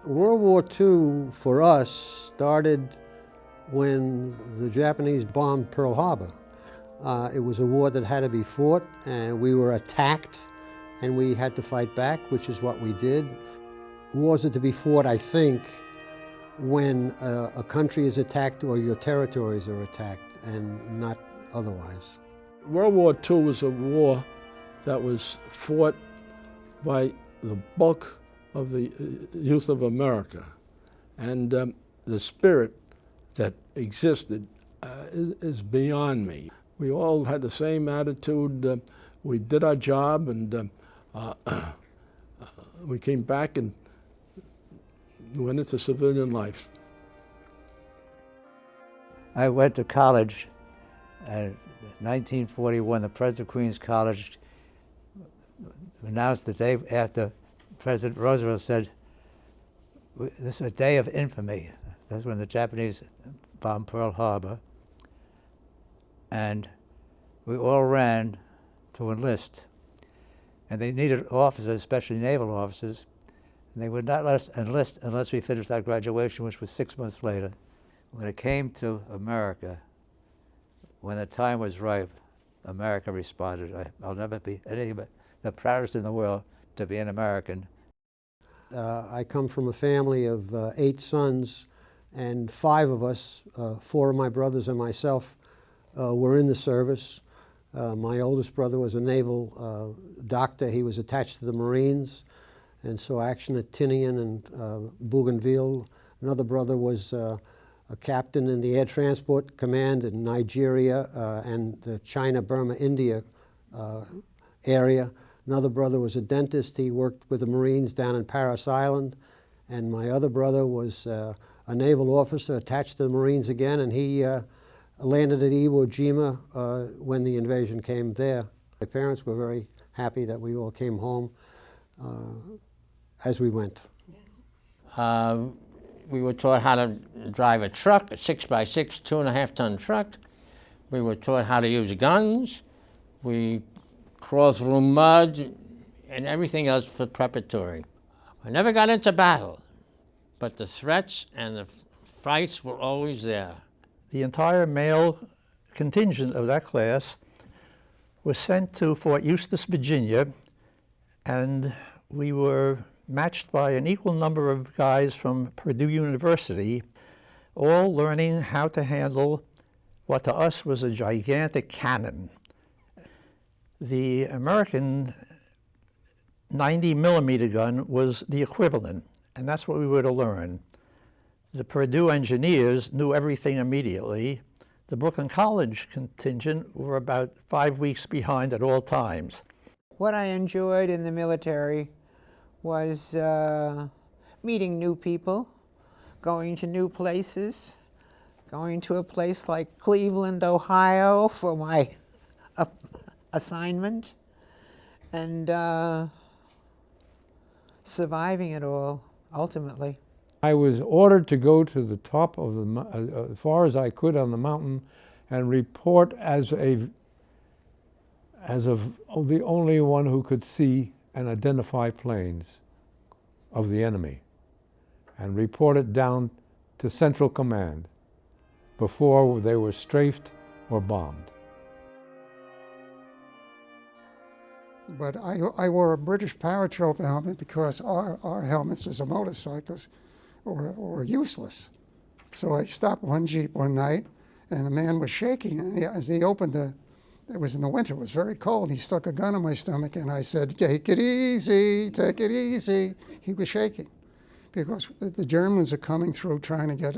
World War II for us started when the Japanese bombed Pearl Harbor. It was a war that had to be fought, and we were attacked, and we had to fight back, which is what we did. Wars are to be fought, I think, when a country is attacked or your territories are attacked, and not otherwise. World War II was a war that was fought by the bulk of the youth of America. And the spirit that existed is beyond me. We all had the same attitude. We did our job, and we came back and went into civilian life. I went to college in 1941. The President of Queens College announced the day after President Roosevelt said, "This is a day of infamy." That's when the Japanese bombed Pearl Harbor. And we all ran to enlist. And they needed officers, especially naval officers, and they would not let us enlist unless we finished our graduation, which was 6 months later. When it came to America, when the time was ripe, America responded. I'll never be anything but the proudest in the world to be an American. I come from a family of 8 sons, and 5 of us, 4 of my brothers and myself, were in the service. My oldest brother was a naval doctor. He was attached to the Marines, and saw action at Tinian and Bougainville. Another brother was a captain in the Air Transport Command in Nigeria and the China, Burma, India area. Another brother was a dentist. He worked with the Marines down in Paris Island. And my other brother was a naval officer attached to the Marines again, and he landed at Iwo Jima when the invasion came there. My parents were very happy that we all came home as we went. We were taught how to drive a truck, a 6x6, 2.5-ton truck. We were taught how to use guns. We crawled through mud and everything else for preparatory. I never got into battle, but the threats and the fights were always there. The entire male contingent of that class was sent to Fort Eustis, Virginia, and we were matched by an equal number of guys from Purdue University, all learning how to handle what to us was a gigantic cannon. The American 90-millimeter gun was the equivalent, and that's what we were to learn. The Purdue engineers knew everything immediately. The Brooklyn College contingent were about 5 weeks behind at all times. What I enjoyed in the military was meeting new people, going to new places, going to a place like Cleveland, Ohio for my assignment, and surviving it all, ultimately. I was ordered to go to the top of the, as far as I could on the mountain, and report as the only one who could see and identify planes of the enemy, and report it down to Central Command before they were strafed or bombed. But I wore a British paratroop helmet because our helmets as a motorcyclist were useless. So I stopped one Jeep one night, and the man was shaking, and as he opened it was in the winter, it was very cold, he stuck a gun in my stomach, and I said, "Take it easy, take it easy." He was shaking because the Germans are coming through trying to get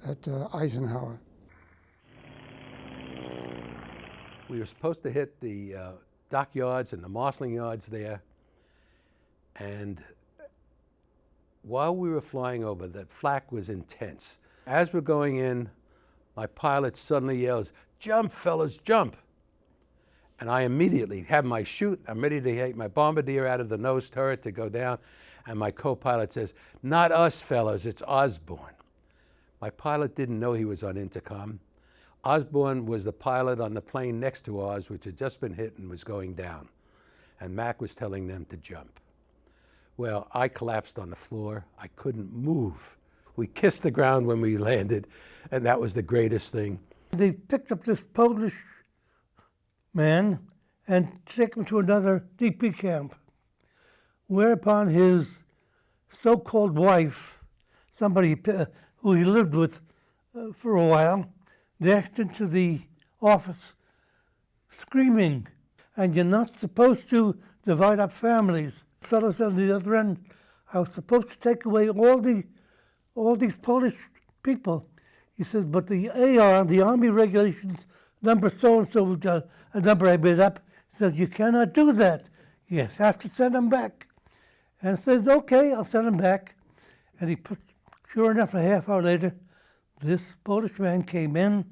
at Eisenhower. We were supposed to hit the dockyards and the marshalling yards there, and while we were flying over, the flak was intense. As we're going in, my pilot suddenly yells, "Jump, fellas, jump!" And I immediately have my chute. I'm ready to take my bombardier out of the nose turret to go down, and my co-pilot says, "Not us, fellas, it's Osborne." My pilot didn't know he was on intercom. Osborne was the pilot on the plane next to ours, which had just been hit and was going down. And Mac was telling them to jump. Well, I collapsed on the floor. I couldn't move. We kissed the ground when we landed, and that was the greatest thing. They picked up this Polish man and took him to another DP camp, whereupon his so-called wife, somebody who he lived with for a while, dashed into the office screaming, and you're not supposed to divide up families. Fellows on the other end, I was supposed to take away all these Polish people. He says, but the AR, the Army regulations, number so-and-so, a number I made up, says you cannot do that. You have to send them back. And I says, okay, I'll send them back. And he put, sure enough, a half hour later, this Polish man came in,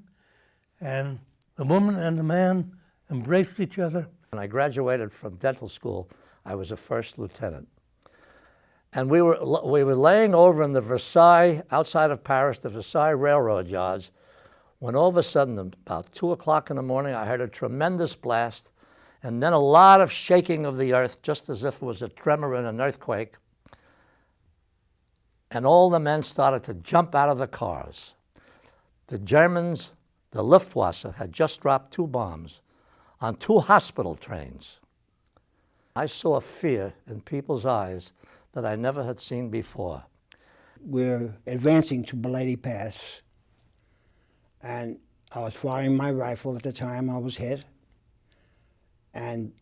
and the woman and the man embraced each other. When I graduated from dental school, I was a first lieutenant. And we were laying over in the Versailles, outside of Paris, the Versailles railroad yards, when all of a sudden, about 2 o'clock in the morning, I heard a tremendous blast, and then a lot of shaking of the earth, just as if it was a tremor in an earthquake. And all the men started to jump out of the cars. The Germans, the Luftwaffe, had just dropped 2 bombs on 2 hospital trains. I saw fear in people's eyes that I never had seen before. We're advancing to Belady Pass, and I was firing my rifle at the time I was hit, and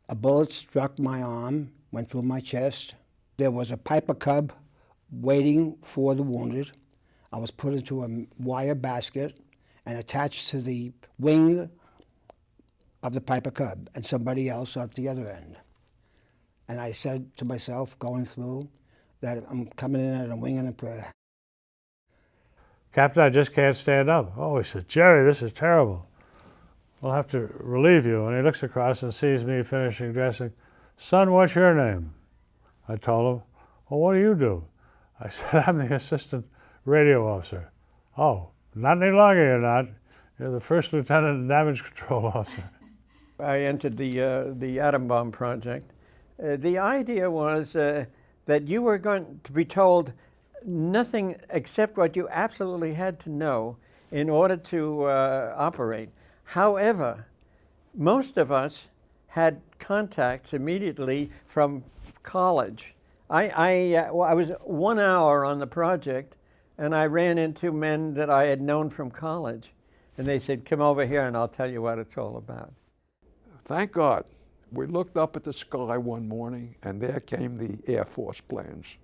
a bullet struck my arm, went through my chest. There was a Piper Cub waiting for the wounded. I was put into a wire basket and attached to the wing of the Piper Cub, and somebody else at the other end. And I said to myself, going through, that I'm coming in at a wing and a prayer. Captain, I just can't stand up. Oh, he said, Jerry, this is terrible. We'll have to relieve you. And he looks across and sees me finishing dressing. Son, what's your name? I told him. Well, what do you do? I said, I'm the assistant radio officer. Oh, not any longer you're not. You're the first lieutenant and damage control officer. I entered the atom bomb project. The idea was that you were going to be told nothing except what you absolutely had to know in order to operate. However, most of us had contacts immediately from college. I was 1 hour on the project, and I ran into men that I had known from college. And they said, come over here and I'll tell you what it's all about. Thank God. We looked up at the sky one morning, and there came the Air Force planes.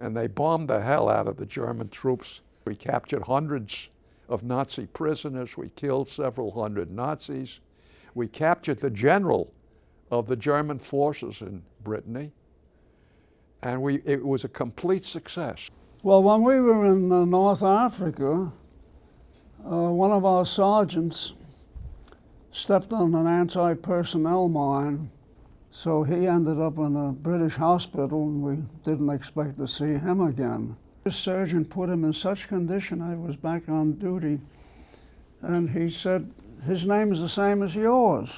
And they bombed the hell out of the German troops. We captured hundreds of Nazi prisoners. We killed several hundred Nazis. We captured the general of the German forces in Brittany. And it was a complete success. Well, when we were in North Africa, one of our sergeants stepped on an anti-personnel mine, so he ended up in a British hospital, and we didn't expect to see him again. The surgeon put him in such condition, I was back on duty, and he said, his name is the same as yours.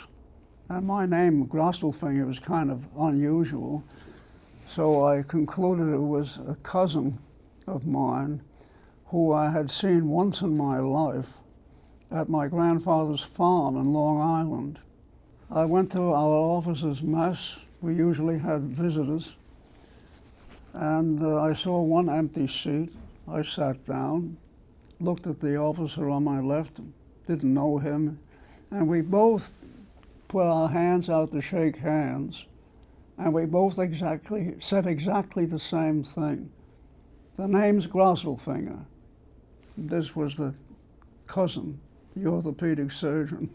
And my name, Grosselfinger, was kind of unusual, so I concluded it was a cousin of mine who I had seen once in my life at my grandfather's farm in Long Island. I went to our officer's mess. We usually had visitors. And I saw one empty seat. I sat down, looked at the officer on my left, didn't know him, and we both put our hands out to shake hands, and we both said exactly the same thing. The name's Grosselfinger. This was the cousin, the orthopedic surgeon.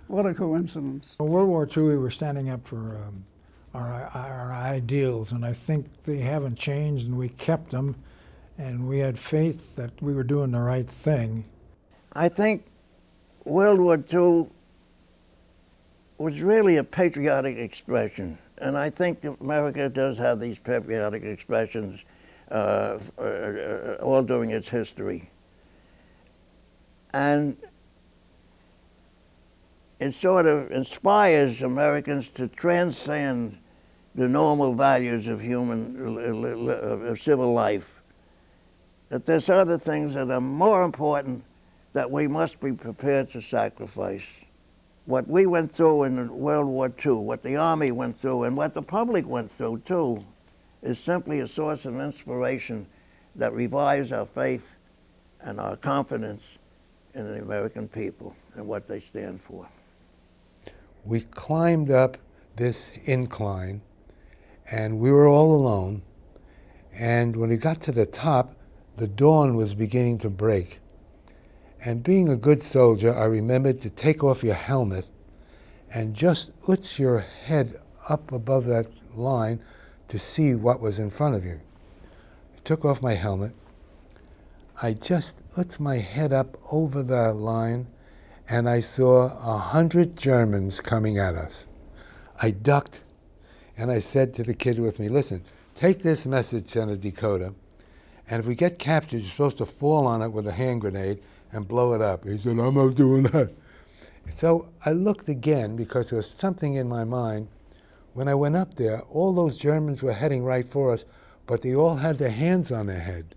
What a coincidence. In World War II, we were standing up for our ideals, and I think they haven't changed, and we kept them, and we had faith that we were doing the right thing. I think World War II was really a patriotic expression, and I think America does have these patriotic expressions all during its history. And it sort of inspires Americans to transcend the normal values of of civil life, that there's other things that are more important that we must be prepared to sacrifice. What we went through in World War II, what the Army went through, and what the public went through too, is simply a source of inspiration that revives our faith and our confidence in the American people and what they stand for. We climbed up this incline, and we were all alone. And when we got to the top, the dawn was beginning to break. And being a good soldier, I remembered to take off your helmet and just put your head up above that line to see what was in front of you. I took off my helmet. I just put my head up over the line, and I saw 100 Germans coming at us. I ducked, and I said to the kid with me, listen, take this message on a decoder, and if we get captured, you're supposed to fall on it with a hand grenade and blow it up. He said, I'm not doing that. So I looked again because there was something in my mind. When I went up there, all those Germans were heading right for us, but they all had their hands on their head.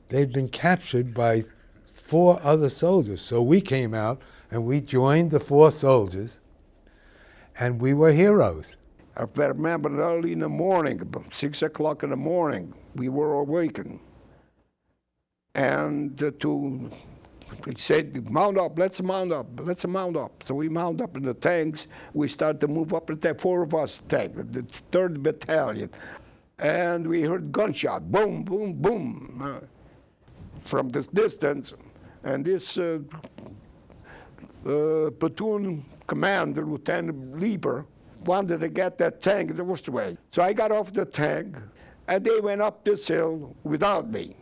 They'd been captured by 4 other soldiers. So we came out and we joined the 4 soldiers, and we were heroes. I remember early in the morning, about 6 o'clock in the morning, we were awakened. And he said, mount up, let's mount up, let's mount up. So we mount up in the tanks. We start to move up in the tank, 4 of us tank, the 3rd Battalion. And we heard gunshot, boom, boom, boom, from this distance. And this platoon commander, Lieutenant Lieber, wanted to get that tank the worst way. So I got off the tank, and they went up this hill without me.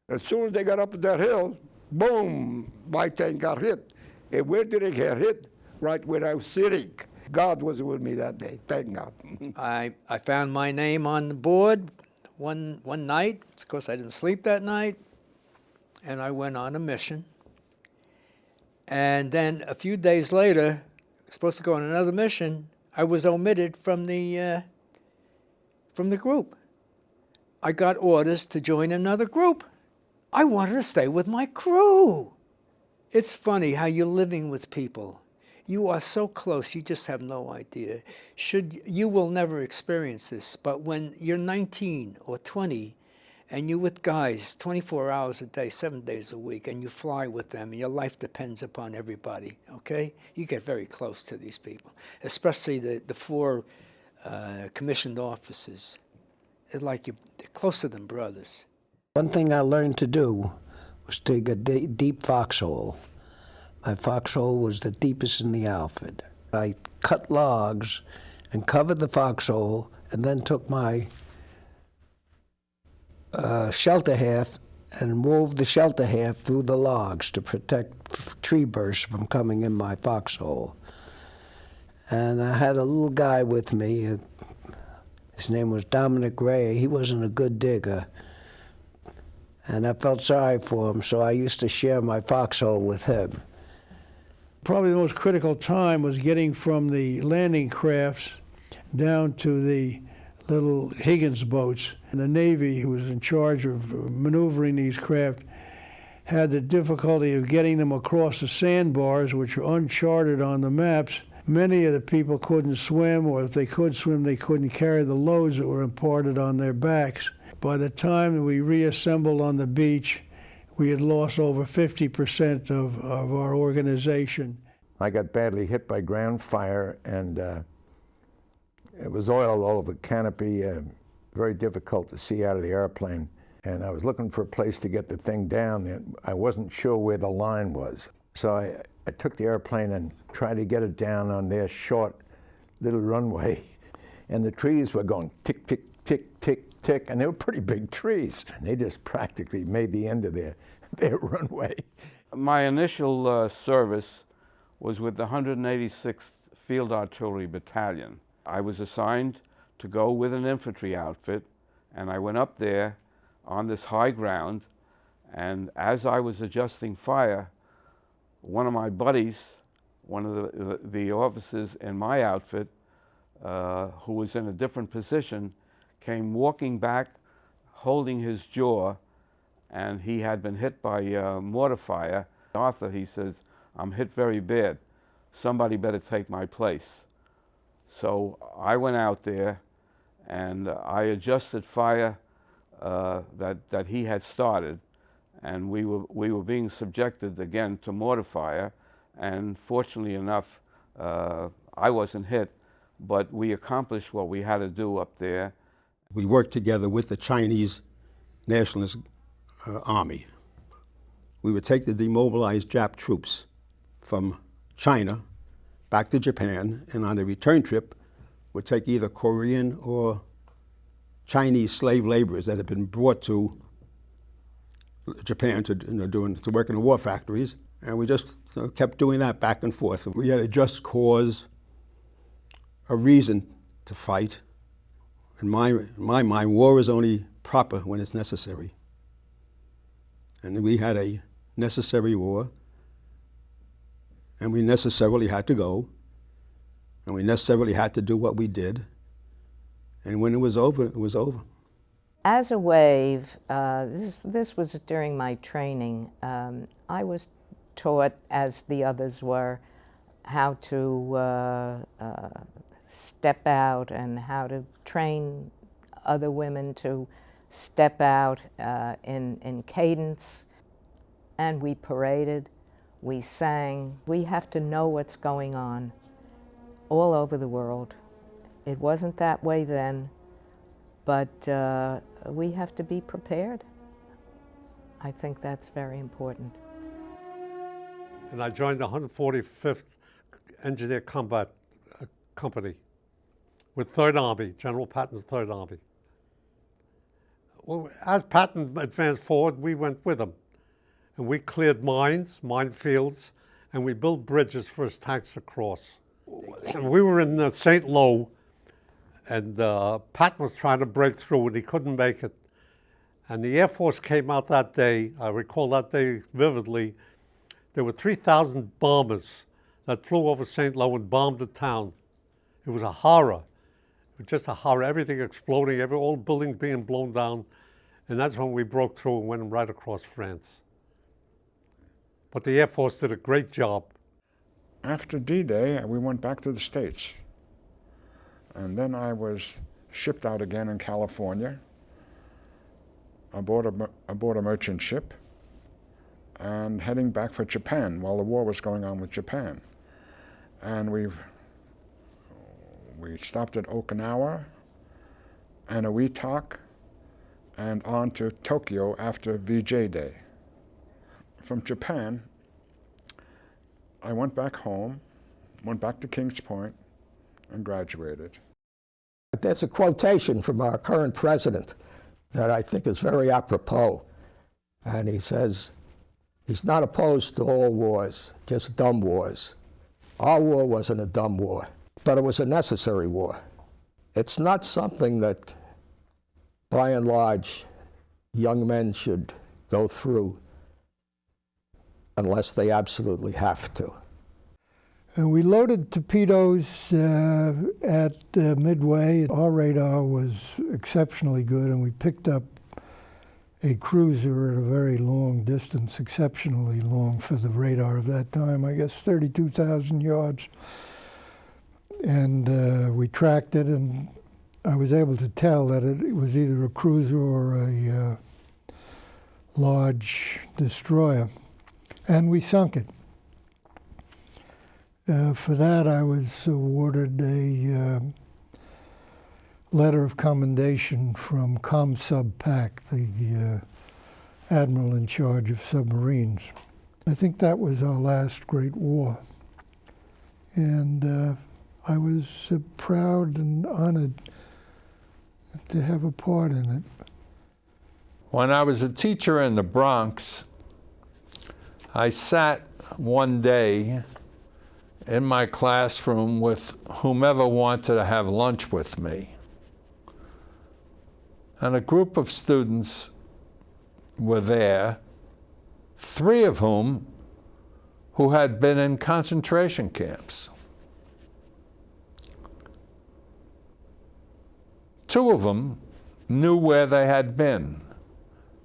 As soon as they got up that hill, boom, my tank got hit. And where did it get hit? Right where I was sitting. God was with me that day, thank God. I found my name on the board one night. Of course, I didn't sleep that night. And I went on a mission. And then a few days later, supposed to go on another mission, I was omitted from the group. I got orders to join another group. I wanted to stay with my crew. It's funny how you're living with people. You are so close, you just have no idea. You will never experience this, but when you're 19 or 20, and you're with guys 24 hours a day, 7 days a week, and you fly with them, and your life depends upon everybody, okay? You get very close to these people, especially the 4 commissioned officers. It's like you're closer than brothers. One thing I learned to do was dig a deep foxhole. My foxhole was the deepest in the outfit. I cut logs and covered the foxhole, and then took my shelter half and wove the shelter half through the logs to protect tree bursts from coming in my foxhole. And I had a little guy with me. His name was Dominic Ray. He wasn't a good digger. And I felt sorry for him, so I used to share my foxhole with him. Probably the most critical time was getting from the landing crafts down to the little Higgins boats. And the Navy, who was in charge of maneuvering these craft, had the difficulty of getting them across the sandbars, which are uncharted on the maps. Many of the people couldn't swim, or if they could swim, they couldn't carry the loads that were imparted on their backs. By the time we reassembled on the beach, we had lost over 50% of our organization. I got badly hit by ground fire, and it was oil all over the canopy, very difficult to see out of the airplane. And I was looking for a place to get the thing down, and I wasn't sure where the line was. So I took the airplane and tried to get it down on their short little runway. And the trees were going tick, tick, tick, tick, tick, and they were pretty big trees. And they just practically made the end of their runway. My initial service was with the 186th Field Artillery Battalion. I was assigned to go with an infantry outfit, and I went up there on this high ground, and as I was adjusting fire, one of my buddies, one of the officers in my outfit, who was in a different position, came walking back, holding his jaw, and he had been hit by mortar fire. Arthur, he says, "I'm hit very bad. Somebody better take my place." So I went out there, and I adjusted fire that he had started, and we were being subjected again to mortar fire, and fortunately enough, I wasn't hit, but we accomplished what we had to do up there. We worked together with the Chinese Nationalist Army. We would take the demobilized Jap troops from China back to Japan, and on a return trip would take either Korean or Chinese slave laborers that had been brought to Japan to, to work in the war factories, and we just kept doing that back and forth. We had a just cause, a reason to fight. In my mind, war is only proper when it's necessary. And we had a necessary war, and we necessarily had to go, and we necessarily had to do what we did. And when it was over, it was over. As a wave, this was during my training. I was taught, as the others were, how to step out and how to train other women to step out in cadence. And we paraded, we sang. We have to know what's going on all over the world. It wasn't that way then, but we have to be prepared. I think that's very important. And I joined the 145th Engineer Combat Company with 3rd Army, General Patton's 3rd Army. Well, as Patton advanced forward, we went with him. And we cleared mines, minefields, and we built bridges for his tanks to cross. And we were in St. Lo, and Patton was trying to break through, and he couldn't make it. And the Air Force came out that day. I recall that day vividly. There were 3,000 bombers that flew over St. Lo and bombed the town. It was a horror. It was just a horror, everything exploding, all buildings being blown down. And that's when we broke through and went right across France. But the Air Force did a great job. After D-Day, we went back to the States. And then I was shipped out again in California aboard a merchant ship and heading back for Japan while the war was going on with Japan. And we stopped at Okinawa and Oitak and on to Tokyo after VJ Day. From Japan, I went back home, went back to Kings Point, and graduated. There's a quotation from our current president that I think is very apropos. And he says, he's not opposed to all wars, just dumb wars. Our war wasn't a dumb war, but it was a necessary war. It's not something that, by and large, young men should go through unless they absolutely have to. And we loaded torpedoes at Midway. Our radar was exceptionally good, and we picked up a cruiser at a very long distance, exceptionally long for the radar of that time, I guess 32,000 yards. And we tracked it, and I was able to tell that it was either a cruiser or a large destroyer. And we sunk it. For that, I was awarded a letter of commendation from ComSub Pac, the admiral in charge of submarines. I think that was our last great war. And I was proud and honored to have a part in it. When I was a teacher in the Bronx, I sat one day in my classroom with whomever wanted to have lunch with me. And a group of students were there, 3 of whom who had been in concentration camps. Two of them knew where they had been.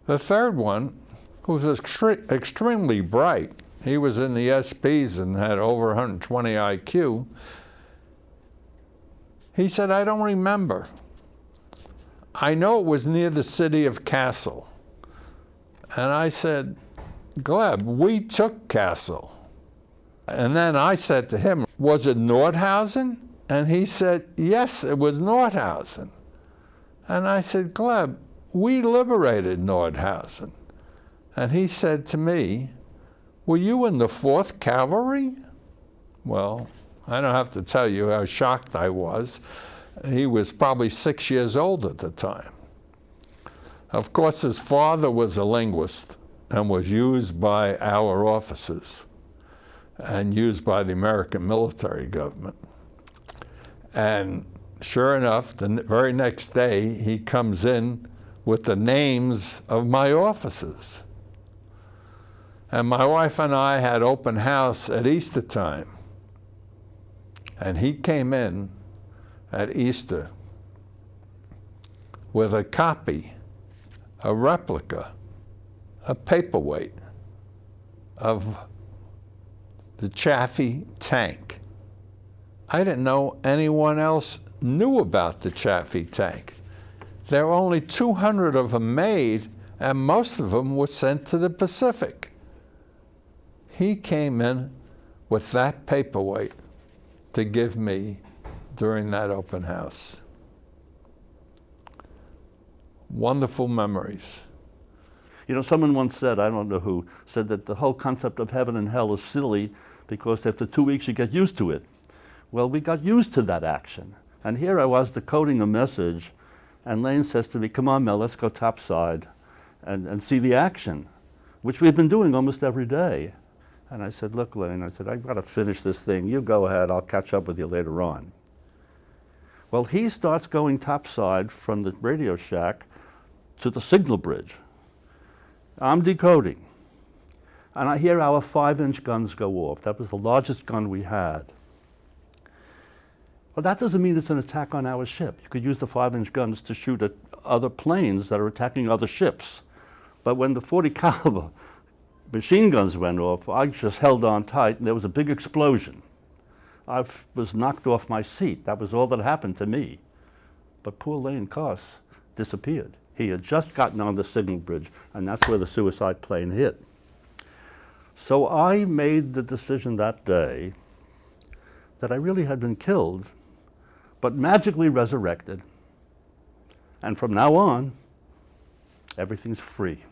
The third one, who was extremely bright, he was in the SPs and had over 120 IQ, he said, I don't remember. I know it was near the city of Kassel. And I said, Gleb, we took Kassel. And then I said to him, was it Nordhausen? And he said, yes, it was Nordhausen. And I said, Gleb, we liberated Nordhausen. And he said to me, were you in the 4th Cavalry? Well, I don't have to tell you how shocked I was. He was probably 6 years old at the time. Of course, his father was a linguist and was used by our officers and used by the American military government. And sure enough, the very next day, he comes in with the names of my officers. And my wife and I had open house at Easter time. And he came in at Easter with a copy, a replica, a paperweight of the Chaffee tank. I didn't know anyone else knew about the Chaffee tank. There were only 200 of them made, and most of them were sent to the Pacific. He came in with that paperweight to give me during that open house. Wonderful memories. You know, someone once said, I don't know who, said that the whole concept of heaven and hell is silly because after 2 weeks you get used to it. Well, we got used to that action. And here I was decoding a message, and Lane says to me, come on, Mel, let's go topside and see the action, which we've been doing almost every day. And I said, look, Lane, I said, I've got to finish this thing. You go ahead, I'll catch up with you later on. Well, he starts going topside from the Radio Shack to the signal bridge. I'm decoding. And I hear our 5-inch guns go off. That was the largest gun we had. Well, that doesn't mean it's an attack on our ship. You could use the 5-inch guns to shoot at other planes that are attacking other ships. But when the 40 caliber machine guns went off, I just held on tight, and there was a big explosion. I was knocked off my seat. That was all that happened to me. But poor Lane Koss disappeared. He had just gotten on the signal bridge, and that's where the suicide plane hit. So I made the decision that day that I really had been killed, but magically resurrected. And from now on, everything's free.